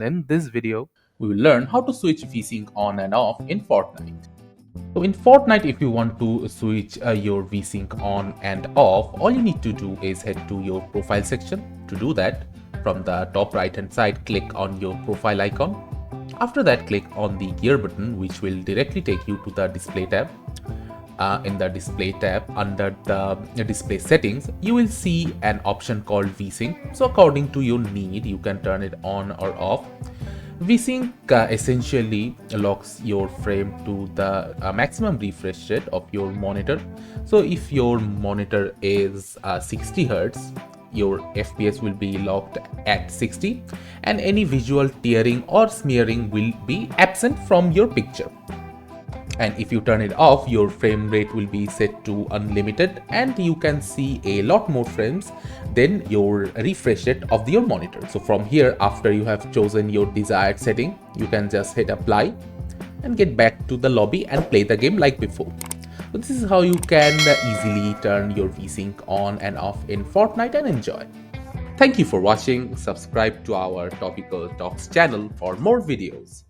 In this video, we will learn how to switch vsync on and off in Fortnite. So in Fortnite, if you want to switch your vsync on and off, all you need to do is head to your profile section. To do that, from the top right hand side, click on your profile icon. After that, click on the gear button, which will directly take you to the display tab. In the display tab, under the display settings, you will see an option called vsync. So according to your need, you can turn it on or off. vsync essentially locks your frame to the maximum refresh rate of your monitor. So if your monitor is 60 Hz, your FPS will be locked at 60 and any visual tearing or smearing will be absent from your picture. And if you turn it off, your frame rate will be set to unlimited and you can see a lot more frames than your refresh rate of your monitor. So from here, after you have chosen your desired setting, you can just hit apply and get back to the lobby and play the game like before. So this is how you can easily turn your vsync on and off in Fortnite and enjoy. Thank you for watching. Subscribe to our Topical Talks channel for more videos.